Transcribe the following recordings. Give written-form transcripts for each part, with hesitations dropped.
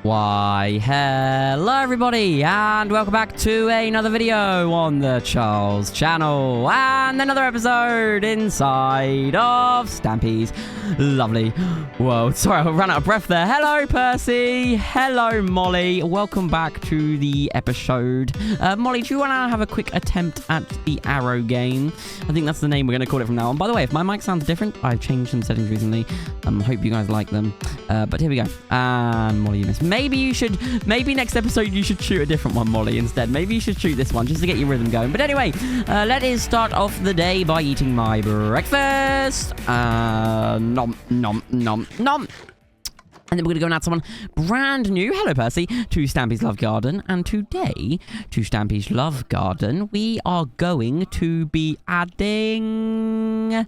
Why, hello everybody, and welcome back to another video on the Charles channel, and another episode inside of Stampy's lovely world. Sorry, I ran out of breath there. Hello, Percy. Hello, Molly. Welcome back to the episode. Molly, do you want to have a quick attempt at the arrow game? I think that's the name we're going to call it from now on. By the way, if my mic sounds different, I've changed some settings recently. Hope you guys like them. But here we go. And Molly, you missed. Maybe next episode you should shoot a different one, Molly, instead. Maybe you should shoot this one just to get your rhythm going. But anyway, let us start off the day by eating my breakfast. Nom, nom, nom, nom. And then we're going to go and add someone brand new, hello Percy, to Stampy's Love Garden. And today, to Stampy's Love Garden, we are going to be adding...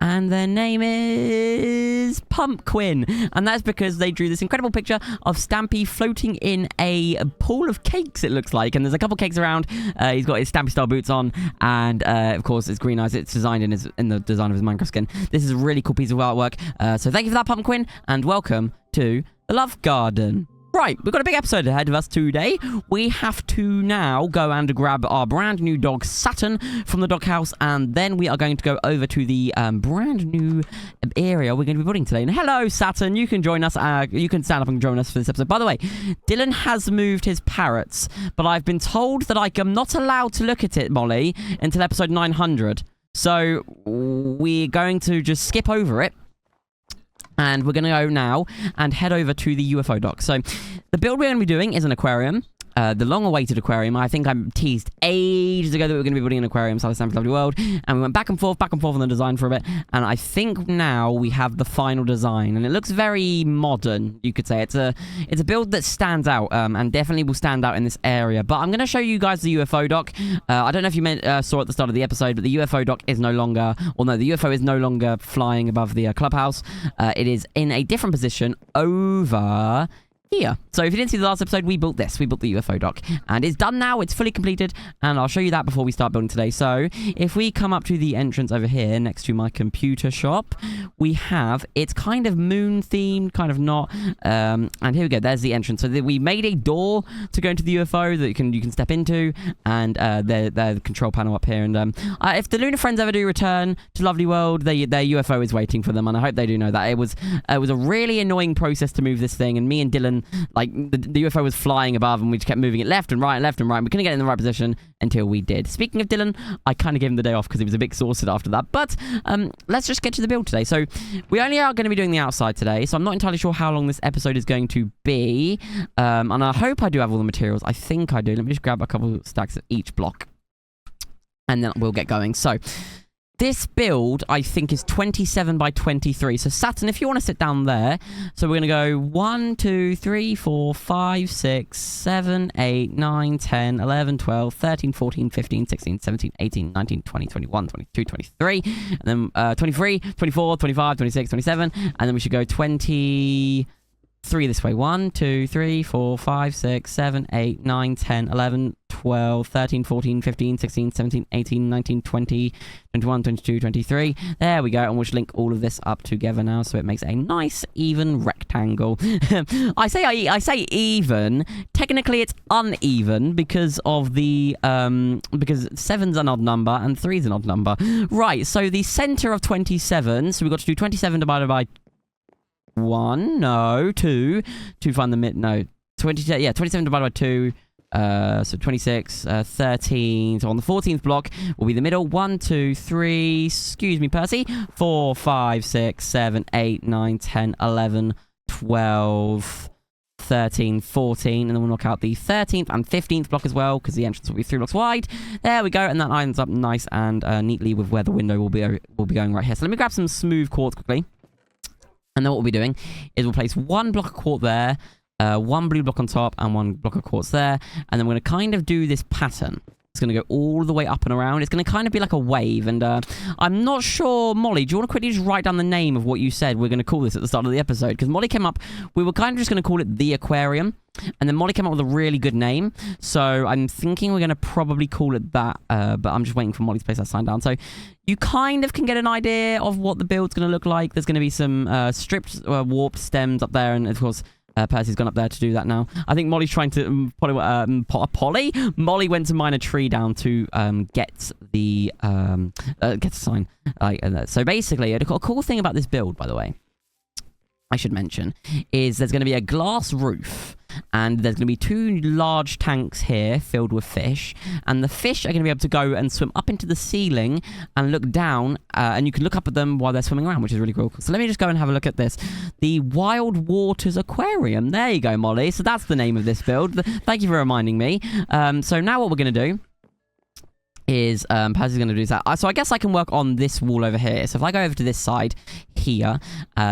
And their name is Pumpkin. And that's because they drew this incredible picture of Stampy floating in a pool of cakes, it looks like. And there's a couple cakes around. He's got his Stampy style boots on. And, of course, it's green eyes. It's designed in the design of his Minecraft skin. This is a really cool piece of artwork. So thank you for that, Pumpkin. And welcome to the Love Garden. Right, we've got a big episode ahead of us today. We have to now go and grab our brand new dog, Saturn, from the doghouse, and then we are going to go over to the brand new area we're going to be putting today. And hello, Saturn, you can join us. You can stand up and join us for this episode. By the way, Dylan has moved his parrots, but I've been told that I am not allowed to look at it, Molly, until episode 900. So we're going to just skip over it. And we're going to go now and head over to the UFO dock. So the build we're going to be doing is an aquarium. The long-awaited aquarium. I think I teased ages ago that we were going to be putting an aquarium inside of Stampy's Lovely World. And we went back and forth on the design for a bit. And I think now we have the final design. And it looks very modern, you could say. It's a build that stands out and definitely will stand out in this area. But I'm going to show you guys the UFO dock. I don't know if you saw at the start of the episode, but the UFO dock is no longer... Or no, the UFO is no longer flying above the clubhouse. It is in a different position over... here. So if you didn't see the last episode, we built this. We built the UFO dock. And it's done now. It's fully completed. And I'll show you that before we start building today. So if we come up to the entrance over here next to my computer shop, we have, it's kind of moon themed, kind of not. And here we go. There's the entrance. So we made a door to go into the UFO that you can step into. And there's the control panel up here. And if the Lunar Friends ever do return to Lovely World, their UFO is waiting for them. And I hope they do know that. It was a really annoying process to move this thing. And me and Dylan, like, the UFO was flying above and we just kept moving it left and right and left and right. We couldn't get it in the right position until we did. Speaking of Dylan, I kind of gave him the day off because he was a bit exhausted after that. But let's just get to the build today. So we only are going to be doing the outside today. So I'm not entirely sure how long this episode is going to be. And I hope I do have all the materials. I think I do. Let me just grab a couple stacks of each block. And then we'll get going. So... this build, I think, is 27 by 23. So, Saturn, if you want to sit down there. So, we're going to go 1, 2, 3, 4, 5, 6, 7, 8, 9, 10, 11, 12, 13, 14, 15, 16, 17, 18, 19, 20, 21, 22, 23. And then 23, 24, 25, 26, 27. And then we should go 23 this way. 1, 2, 3, 4, 5, 6, 7, 8, 9, 10, 11, 12, 13, 14, 15, 16, 17, 18, 19, 20, 21, 22, 23. There we go. And we'll just link all of this up together now so it makes a nice, even rectangle. I say even. Technically, it's uneven because of the... because 7's an odd number and 3's an odd number. Right, so the center of 27. So we've got to do 27 divided by 1, no, 2, to find the mid, no, 27 divided by 2, so 26, 13, so on the 14th block will be the middle, 1, 2, 3, excuse me, Percy, 4, 5, 6, 7, 8, 9, 10, 11, 12, 13, 14, and then we'll knock out the 13th and 15th block as well, because the entrance will be 3 blocks wide. There we go, and that lines up nice and neatly with where the window will be going right here. So let me grab some smooth quartz quickly. And then what we'll be doing is we'll place 1 block of quartz there, 1 blue block on top, and 1 block of quartz there. And then we're going to kind of do this pattern. It's going to go all the way up and around. It's going to kind of be like a wave. And I'm not sure, Molly, do you want to quickly just write down the name of what you said we're going to call this at the start of the episode? Because Molly came up, we were kind of just going to call it the aquarium. And then Molly came up with a really good name. So I'm thinking we're going to probably call it that. But I'm just waiting for Molly to place that sign down. So you kind of can get an idea of what the build's going to look like. There's going to be some stripped warped stems up there. And of course, Percy's gone up there to do that now. I think Molly's trying to... Molly went to mine a tree down to get the... get a sign. So basically, a cool thing about this build, by the way, I should mention, is there's going to be a glass roof, and there's going to be 2 large tanks here filled with fish, and the fish are going to be able to go and swim up into the ceiling and look down, and you can look up at them while they're swimming around, which is really cool. So let me just go and have a look at this. The Wild Waters Aquarium. There you go, Molly. So that's the name of this build. Thank you for reminding me. So now what we're going to do is Percy's going to do that. So I guess I can work on this wall over here. So if I go over to this side here,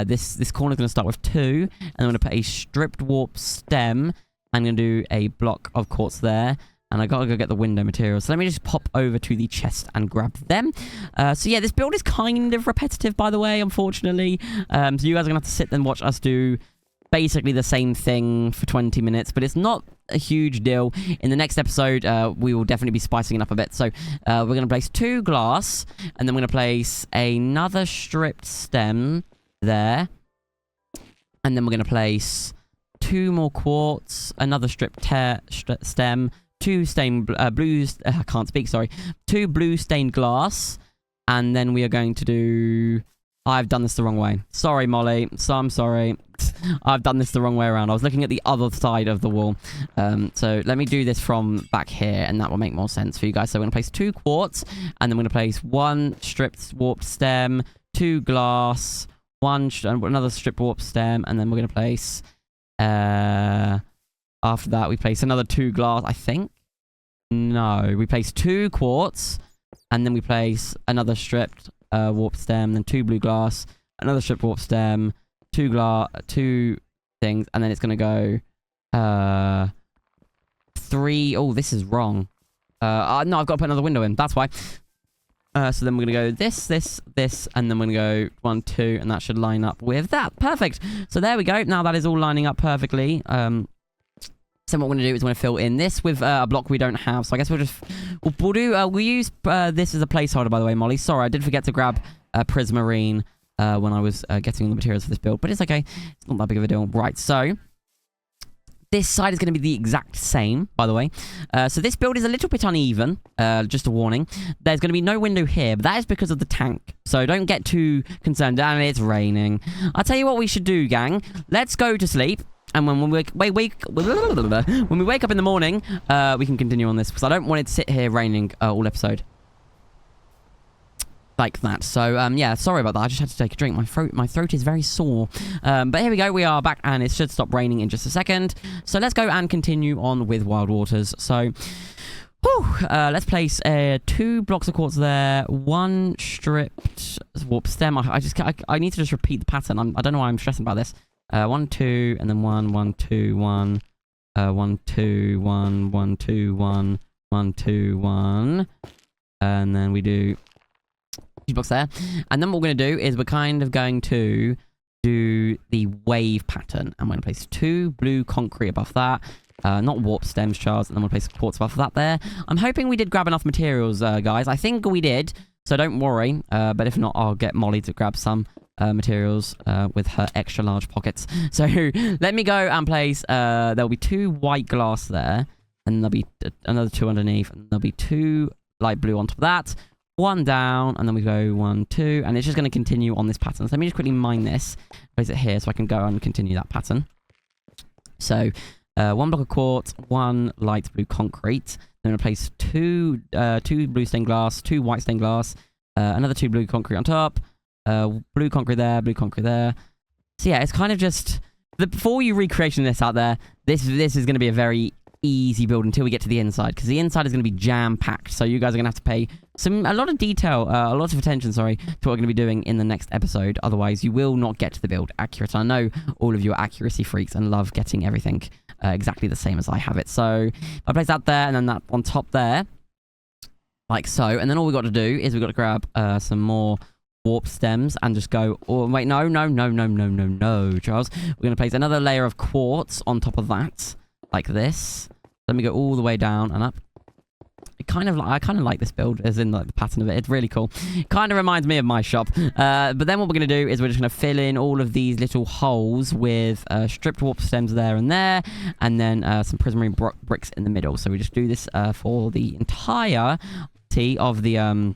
this corner is going to start with 2, and I'm going to put a stripped warp stem. I'm going to do a block of quartz there, and I got to go get the window materials. So let me just pop over to the chest and grab them. So yeah, this build is kind of repetitive, by the way, unfortunately. So you guys are going to have to sit and watch us do basically the same thing for 20 minutes, but it's not a huge deal. In the next episode, we will definitely be spicing it up a bit. So we're going to place 2 glass, and then we're going to place another stripped stem there, and then we're going to place 2 more quartz, another stripped stem, 2 stained blues. I can't speak. Sorry, 2 blue stained glass, and then we are going to do... I've done this the wrong way. Sorry, Molly. So I'm sorry. I've done this the wrong way around. I was looking at the other side of the wall. So let me do this from back here, and that will make more sense for you guys. So we're going to place 2 quartz, and then we're going to place 1 stripped warped stem, 2 glass, another stripped warped stem, and then we're going to place... after that, we place another 2 glass, I think. No, we place 2 quartz, and then we place another stripped... warp stem, then 2 blue glass, another strip warp stem, 2 things, and then it's gonna go 3. Oh, this is wrong. No, I've got to put another window in. That's why. So then we're gonna go this, and then we're gonna go 1, 2, and that should line up with that. Perfect. So there we go. Now that is all lining up perfectly. So what we're going to do is we're going to fill in this with a block we don't have. So I guess we'll just... We'll use this as a placeholder, by the way, Molly. Sorry, I did forget to grab Prismarine when I was getting all the materials for this build. But it's okay. It's not that big of a deal. Right, so... This side is going to be the exact same, by the way. So this build is a little bit uneven. Just a warning. There's going to be no window here, but that is because of the tank. So don't get too concerned. And it's raining. I'll tell you what we should do, gang. Let's go to sleep. And when we wake up in the morning, we can continue on this, because I don't want it to sit here raining all episode like that. So yeah, sorry about that. I just had to take a drink. My throat is very sore. But here we go. We are back, and it should stop raining in just a second. So let's go and continue on with Wild Waters. So let's place 2 blocks of quartz there, 1 stripped warp stem. I need to just repeat the pattern. I don't know why I'm stressing about this. 1, 2, and then 1, 1, 2, 1, 1, 2, 1, 1, 2, 1, 1, 2, 1, and then we do 2 blocks there. And then what we're going to do is we're kind of going to do the wave pattern. I'm going to place 2 blue concrete above that. Not warp stems, Charles, and then we'll place quartz above that there. I'm hoping we did grab enough materials, guys. I think we did, so don't worry. But if not, I'll get Molly to grab some materials with her extra large pockets. So let me go and place there'll be 2 white glass there, and there'll be another 2 underneath, and there'll be 2 light blue on top of that, 1 down, and then we go 1, 2, and it's just going to continue on this pattern. So let me just quickly mine this, place it here so I can go and continue that pattern. So 1 block of quartz, 1 light blue concrete. Then I'm going to place 2 blue stained glass, 2 white stained glass, another 2 blue concrete on top, blue concrete there, blue concrete there. So yeah, it's kind of just... Before you recreation this out there, this is going to be a very easy build until we get to the inside, because the inside is going to be jam-packed. So you guys are going to have to pay a lot of detail, a lot of attention, sorry, to what we're going to be doing in the next episode. Otherwise, you will not get to the build accurate. I know all of you are accuracy freaks and love getting everything exactly the same as I have it. So I place that there, and then that on top there, like so. And then all we've got to do is we've got to grab some more warp stems and just go... Oh, wait, no, Charles. We're going to place another layer of quartz on top of that, like this. Let me go all the way down and up. I kind of like this build, as in like the pattern of it. It's really cool. Kind of reminds me of my shop. But then what we're going to do is we're just going to fill in all of these little holes with stripped warp stems there, and then some prismarine bricks in the middle. So we just do this for the entirety of the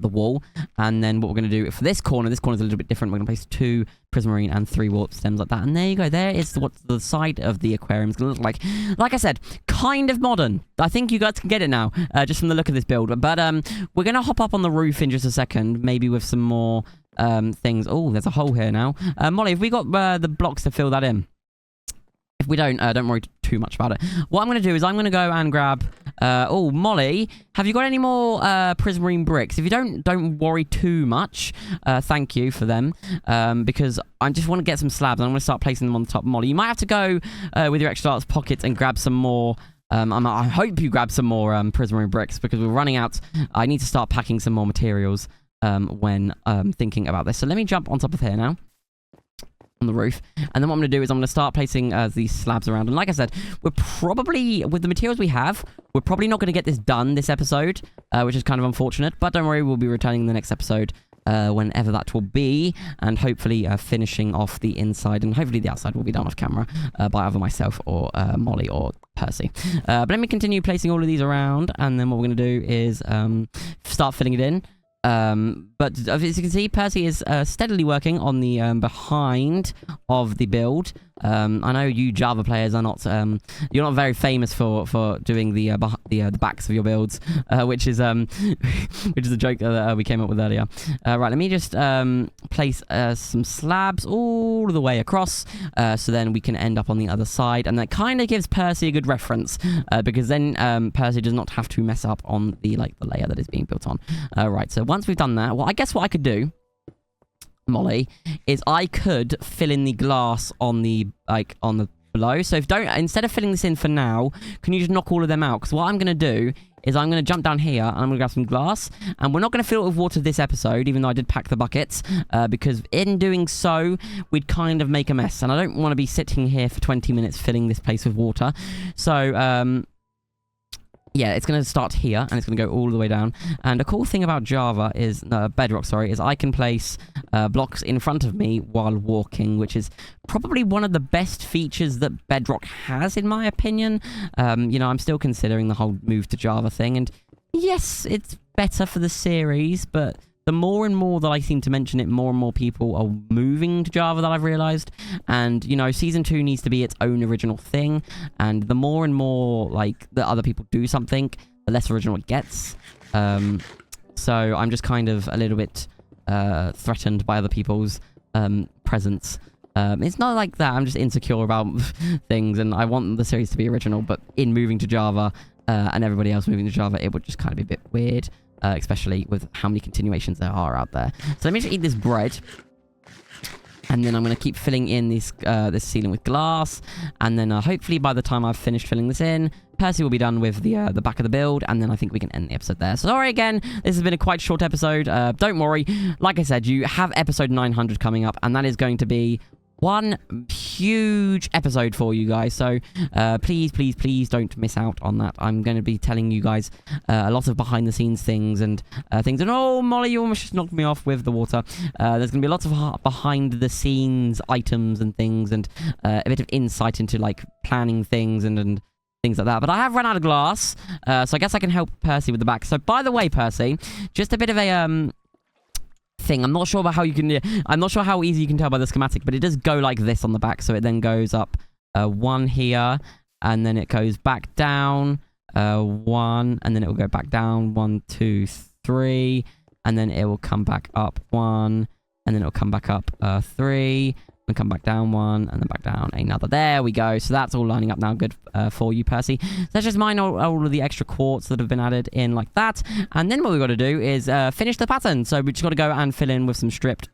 wall. And then what we're going to do for this corner's a little bit different. We're going to place 2 prismarine and 3 warp stems like that. And there you go. There is what the side of the aquarium is going to look like. Like I said, kind of modern. I think you guys can get it now, just from the look of this build. But we're going to hop up on the roof in just a second, maybe with some more things. Oh, there's a hole here now. Molly, have we got the blocks to fill that in? If we don't worry too much about it. What I'm going to do is I'm going to go and grab... oh, Molly, have you got any more prismarine bricks? If you don't worry too much. Thank you for them. Because I just want to get some slabs. And I'm going to start placing them on the top. Molly, you might have to go with your extra arts pockets and grab some more... I hope you grab some more prismarine bricks, because we're running out. I need to start packing some more materials when thinking about this. So let me jump on top of here now. On the roof, and then what I'm going to do is I'm going to start placing these slabs around. And like I said, we're probably, with the materials we have, we're probably not going to get this done this episode, which is kind of unfortunate, but don't worry, we'll be returning in the next episode whenever that will be, and hopefully finishing off the inside, and hopefully the outside will be done off camera by either myself or Molly or Percy. But let me continue placing all of these around, and then what we're going to do is start filling it in. But as you can see, Percy is steadily working on the behind of the build. I know you Java players are not you're not very famous for doing the backs of your builds, which is a joke that we came up with earlier. Right, let me just place some slabs all the way across, so then we can end up on the other side, and that kind of gives Percy a good reference, because then Percy does not have to mess up on the layer that is being built on. Right, so once we've done that, well, I guess what I could do, Molly, is I could fill in the glass on the below. So instead of filling this in for now, can you just knock all of them out? Because what I'm going to do is I'm going to jump down here and I'm going to grab some glass, and we're not going to fill it with water this episode, even though I did pack the buckets, because in doing so, we'd kind of make a mess, and I don't want to be sitting here for 20 minutes filling this place with water. So, yeah, it's going to start here, and it's going to go all the way down. And a cool thing about Java is, Bedrock, sorry, is I can place blocks in front of me while walking, which is probably one of the best features that Bedrock has, in my opinion. You know, I'm still considering the whole move to Java thing, and yes, it's better for the series, but the more and more that I seem to mention it, more and more people are moving to Java, that I've realized. And, you know, Season 2 needs to be its own original thing. And the more and more, that other people do something, the less original it gets. So I'm just kind of a little bit threatened by other people's presence. It's not like that. I'm just insecure about things, and I want the series to be original. But in moving to Java and everybody else moving to Java, it would just kind of be a bit weird. Especially with how many continuations there are out there. So let me just eat this bread. And then I'm going to keep filling in this ceiling with glass. And then hopefully by the time I've finished filling this in, Percy will be done with the back of the build. And then I think we can end the episode there. So sorry again, this has been a quite short episode. Don't worry. Like I said, you have episode 900 coming up. And that is going to be one huge episode for you guys, so please don't miss out on that. I'm going to be telling you guys a lot of behind the scenes things and oh, Molly, you almost just knocked me off with the water. There's going to be lots of behind the scenes items and things, and a bit of insight into planning things and things like that. But I have run out of glass, so I guess I can help Percy with the back. So by the way, Percy, just a bit of a thing. I'm not sure about how you can... I'm not sure how easy you can tell by the schematic, but it does go like this on the back. So it then goes up one here, and then it goes back down one, and then it will go back down 1, 2, 3, and then it will come back up 1, and then it will come back up 3, and come back down 1, and then back down another. There we go. So that's all lining up now. Good for you, Percy. So let's just mine all of the extra quartz that have been added in like that. And then what we've got to do is finish the pattern. So we just got to go and fill in with some stripped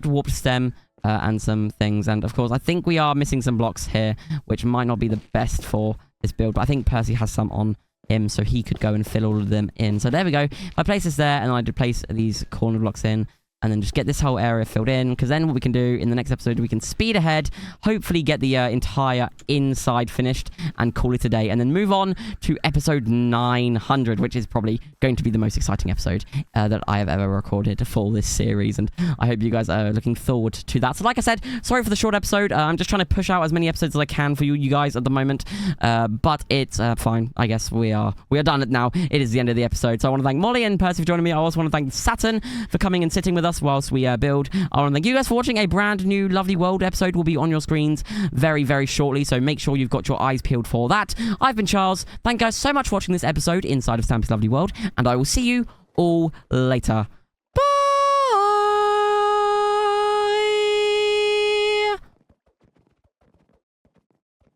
warp stem and some things. And of course, I think we are missing some blocks here, which might not be the best for this build. But I think Percy has some on him, so he could go and fill all of them in. So there we go. I place this there, and I did place these corner blocks in. and then just get this whole area filled in, because then what we can do in the next episode, we can speed ahead, hopefully get the entire inside finished, and call it a day, and then move on to episode 900, which is probably going to be the most exciting episode that I have ever recorded for this series, and I hope you guys are looking forward to that. So like I said, sorry for the short episode. I'm just trying to push out as many episodes as I can for you guys at the moment, but it's fine. I guess we are done it now. It is the end of the episode, so I want to thank Molly and Percy for joining me. I also want to thank Saturn for coming and sitting with us whilst we build. I want to thank you guys for watching. A brand new Lovely World episode will be on your screens very, very shortly, so make sure you've got your eyes peeled for that. I've been Charles. Thank you guys so much for watching this episode inside of Stampy's Lovely World, and I will see you all later.